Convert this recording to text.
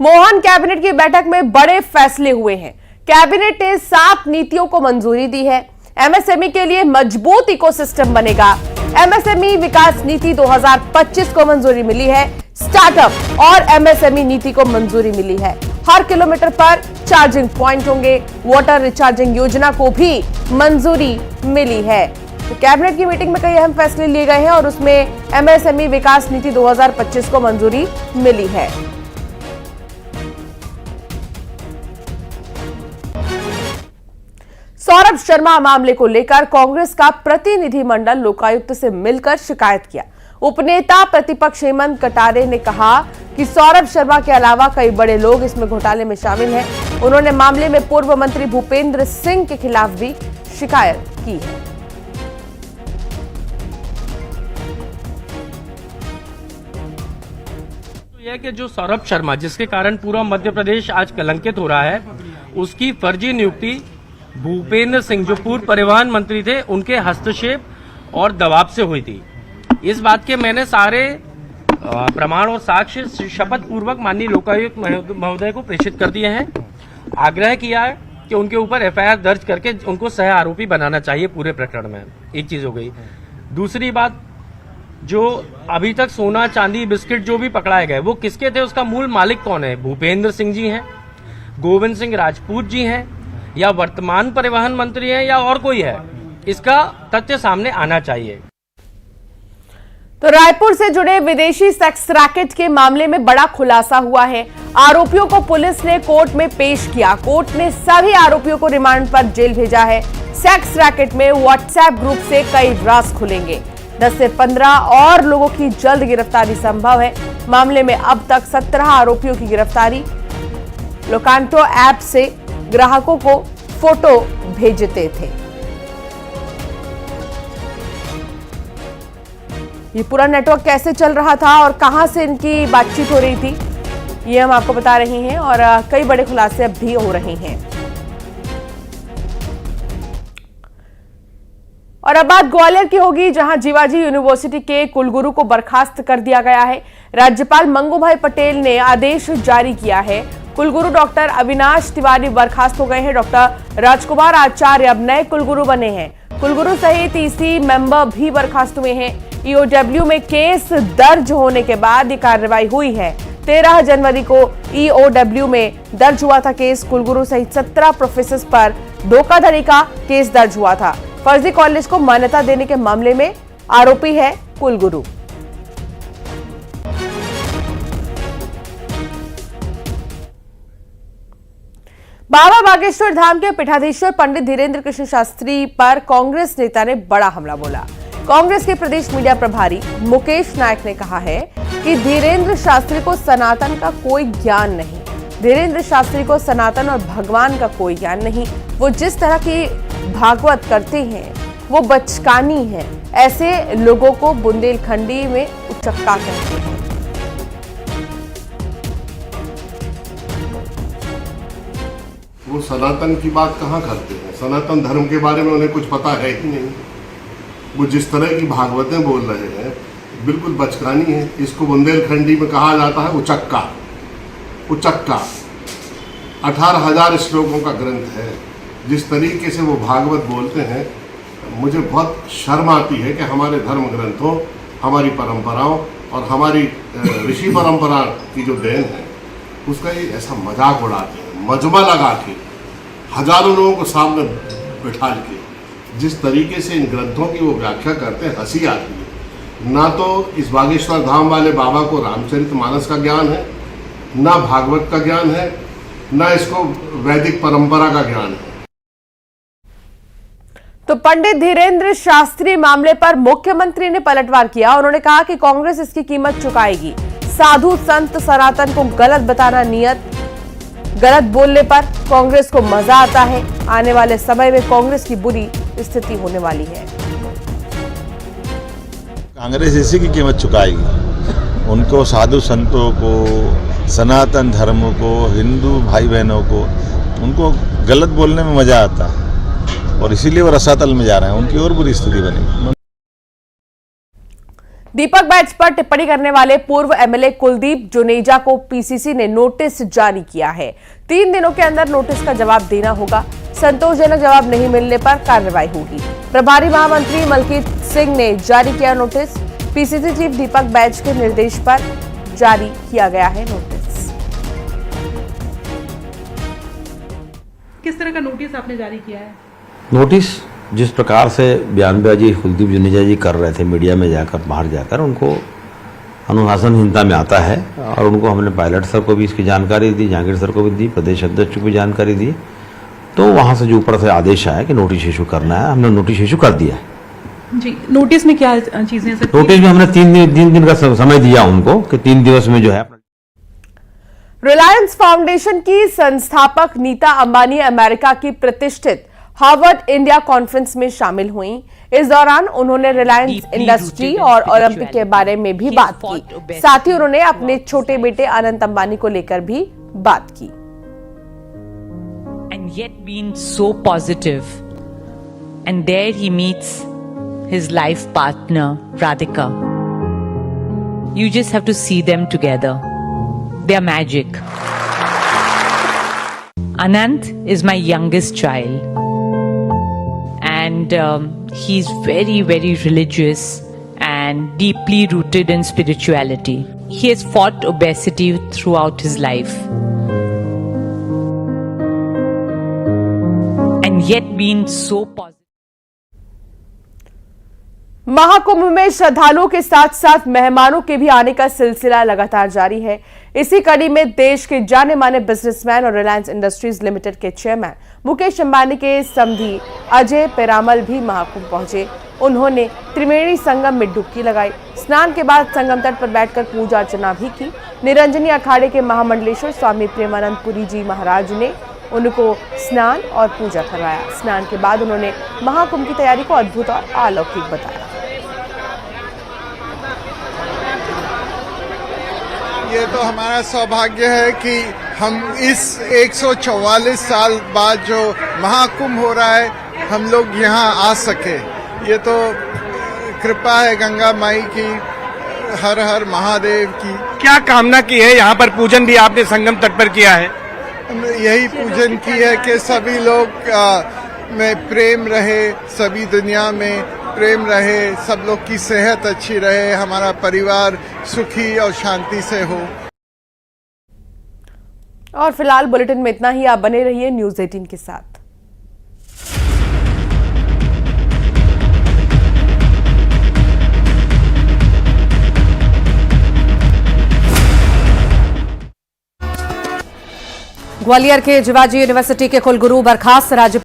Mohan cabinet की बैठक में बड़े फैसले हुए हैं। कैबिनेट ने 7 नीतियों को मंजूरी दी है। एमएसएमई के लिए मजबूत इकोसिस्टम बनेगा। एमएसएमई विकास नीति 2025 को मंजूरी मिली है। स्टार्टअप और एमएसएमई नीति को मंजूरी मिली है। हर किलोमीटर पर चार्जिंग पॉइंट होंगे। वाटर रिचार्जिंग योजना को भी मंजूरी मिली है। तो कैबिनेट की मीटिंग में कई अहम फैसले लिए गए हैं और उसमें एमएसएमई विकास नीति 2025 को मंजूरी मिली है। सौरभ शर्मा मामले को लेकर कांग्रेस का प्रतिनिधिमंडल लोकायुक्त से मिलकर शिकायत किया। उपनेता प्रतिपक्ष हेमंत कटारे ने कहा कि सौरभ शर्मा के अलावा कई बड़े लोग इसमें घोटाले में शामिल हैं। उन्होंने मामले में पूर्व मंत्री भूपेंद्र सिंह के खिलाफ भी शिकायत की है। यह कि जो सौरभ शर्मा जिसके कारण पूरा मध्य प्रदेश आज कलंकित हो रहा है, उसकी फर्जी नियुक्ति भूपेंद्र सिंह जो पूर्व परिवहन मंत्री थे उनके हस्तक्षेप और दबाव से हुई थी। इस बात के मैंने सारे प्रमाण और साक्ष्य शपथ पूर्वक माननीय लोकायुक्त महोदय को प्रेषित कर दिए हैं। आग्रह किया है कि उनके ऊपर एफआईआर दर्ज करके उनको सह आरोपी बनाना चाहिए पूरे प्रकरण में। एक चीज हो गई। दूसरी बात, जो अभी तक सोना चांदी बिस्किट जो भी पकड़ाए गए वो किसके थे, उसका मूल मालिक कौन है? भूपेंद्र सिंह जी हैं, गोविंद सिंह राजपूत जी हैं, या वर्तमान परिवहन मंत्री है, या और कोई है? इसका तथ्य सामने आना चाहिए। तो रायपुर से जुड़े विदेशी सेक्स रैकेट के मामले में बड़ा खुलासा हुआ है। आरोपियों को पुलिस ने कोर्ट में पेश किया। कोर्ट ने सभी आरोपियों को रिमांड पर जेल भेजा है। सेक्स रैकेट में व्हाट्सएप ग्रुप से कई राज खुलेंगे। 10 से 15 और लोगों की जल्द गिरफ्तारी संभव है। मामले में अब तक 17 आरोपियों की गिरफ्तारी। लोकांटो ऐप से ग्राहकों को फोटो भेजते थे। ये पूरा नेटवर्क कैसे चल रहा था और कहां से इनकी बातचीत हो रही थी, ये हम आपको बता रहे हैं और कई बड़े खुलासे अब भी हो रहे हैं। और अब बात ग्वालियर की होगी, जहां जीवाजी यूनिवर्सिटी के कुलगुरु को बर्खास्त कर दिया गया है। राज्यपाल मंगूभाई पटेल ने आदेश जारी किया है। कुलगुरु डॉक्टर अविनाश तिवारी बर्खास्त हो गए हैं। डॉक्टर राजकुमार आचार्य अब नए कुलगुरु बने हैं। कुलगुरु सहित ईसी मेंबर भी बर्खास्त हुए हैं। ईओडब्ल्यू में केस दर्ज होने के बाद ये कार्रवाई हुई है। 13 जनवरी को ईओडब्ल्यू में दर्ज हुआ था केस। कुलगुरु सहित 17 प्रोफेसर पर धोखाधड़ी का केस दर्ज हुआ था। फर्जी कॉलेज को मान्यता देने के मामले में आरोपी है कुलगुरु। बाबा बागेश्वर धाम के पीठाधीश्वर पंडित धीरेन्द्र कृष्ण शास्त्री पर कांग्रेस नेता ने बड़ा हमला बोला। कांग्रेस के प्रदेश मीडिया प्रभारी मुकेश नायक ने कहा है कि धीरेन्द्र शास्त्री को सनातन का कोई ज्ञान नहीं। धीरेन्द्र शास्त्री को सनातन और भगवान का कोई ज्ञान नहीं। वो जिस तरह की भागवत करते हैं वो बचकानी है। ऐसे लोगों को बुंदेलखंडी में उचक्का कहते हैं। वो सनातन की बात कहाँ करते हैं? सनातन धर्म के बारे में उन्हें कुछ पता है ही नहीं। वो जिस तरह की भागवतें बोल रहे हैं बिल्कुल बचकानी है। इसको बुंदेलखंडी में कहा जाता है उचक्का। उचक्का 18,000 श्लोकों का ग्रंथ है। जिस तरीके से वो भागवत बोलते हैं मुझे बहुत शर्म आती है कि हमारे धर्म ग्रंथों, हमारी परंपराओं और हमारी ऋषि परंपरा की जो देन है उसका ये ऐसा मजाक उड़ाते हैं। मजमा लगा के हजारों लोगों को सामने बिठा के जिस तरीके से इन ग्रंथों की वो व्याख्या करते हैं, हंसी आती है। ना तो इस बागेश्वर धाम वाले बाबा को रामचरितमानस का ज्ञान है, ना भागवत का ज्ञान है, ना इसको वैदिक परंपरा का ज्ञान है। तो पंडित धीरेन्द्र शास्त्री मामले पर मुख्यमंत्री ने पलटवार किया। उन्होंने कहा कि कांग्रेस इसकी कीमत चुकाएगी। साधु संत सनातन को गलत बताना नियत। गलत बोलने पर कांग्रेस को मजा आता है। आने वाले समय में कांग्रेस की बुरी स्थिति होने वाली है। कांग्रेस इसी की कीमत चुकाएगी। उनको साधु संतों को, सनातन धर्म को, हिंदू भाई बहनों को, उनको गलत बोलने में मजा आता है और इसीलिए वो रसातल में जा रहे हैं। उनकी और बुरी स्थिति बनेगी। दीपक बैच पर टिप्पणी करने वाले पूर्व एमएलए कुलदीप जुनेजा को पीसीसी ने नोटिस जारी किया है। 3 दिनों के अंदर नोटिस का जवाब देना होगा। संतोषजनक जवाब नहीं मिलने पर कार्रवाई होगी। प्रभारी महामंत्री मलकीत सिंह ने जारी किया नोटिस। पीसीसी चीफ दीपक बैच के निर्देश पर जारी किया गया है नोटिस। किस तरह का नोटिस आपने जारी किया है? नोटिस जिस प्रकार से बयानबाजी कुलदीप जुनेजा जी कर रहे थे मीडिया में जाकर, बाहर जाकर, उनको अनुशासनहीनता में आता है और उनको हमने पायलट सर को भी इसकी जानकारी दी, जहांगीर सर को भी दी, प्रदेश अध्यक्ष को भी जानकारी दी। तो वहां से जो ऊपर से आदेश आया कि नोटिस इशू करना है, हमने नोटिस इशू कर दिया है। जी, नोटिस में क्या चीजें सर? नोटिस में हमने 3 दिन का समय दिया उनको कि 3 दिवस में जो है। रिलायंस फाउंडेशन की संस्थापक नीता अंबानी अमेरिका की प्रतिष्ठित हार्वर्ड इंडिया कॉन्फ्रेंस में शामिल हुई। इस दौरान उन्होंने रिलायंस इंडस्ट्री और ओलंपिक के बारे में भी बात की। साथ ही उन्होंने अपने छोटे बेटे अनंत अंबानी को लेकर भी बात की। And yet being so positive, and there he meets his life partner Radhika. You just have to see them together. They are magic. Anant is my youngest child. And he's very, very religious and deeply rooted in spirituality. He has fought obesity throughout his life. And yet being so positive. Mahakumbh में श्रद्धालुओं के साथ साथ मेहमानों के भी आने का सिलसिला लगातार जारी है। इसी कड़ी में देश के जाने माने बिजनेसमैन और रिलायंस इंडस्ट्रीज लिमिटेड के चेयरमैन मुकेश अंबानी के समधी अजय पेरामल भी महाकुंभ पहुंचे। उन्होंने त्रिवेणी संगम में डुबकी लगाई। स्नान के बाद संगम तट पर बैठकर पूजा अर्चना भी की। निरंजनी अखाड़े के महामंडलेश्वर स्वामी प्रेमानंद पुरी जी महाराज ने उनको स्नान और पूजा करवाया। स्नान के बाद उन्होंने महाकुंभ की तैयारी को अद्भुत और अलौकिक बताया। ये तो हमारा सौभाग्य है कि हम इस 144 साल बाद जो महाकुंभ हो रहा है, हम लोग यहाँ आ सके। ये तो कृपा है गंगा माई की, हर हर महादेव की। क्या कामना की है? यहाँ पर पूजन भी आपने संगम तट पर किया है। यही पूजन की है कि सभी लोग में प्रेम रहे, सभी दुनिया में प्रेम रहे, सब लोग की सेहत अच्छी रहे, हमारा परिवार सुखी और शांति से हो। और फिलहाल बुलेटिन में इतना ही। आप बने रहिए न्यूज़ 18 के साथ। ग्वालियर के जिवाजी यूनिवर्सिटी के कुलगुरु बर्खास्त। राज्य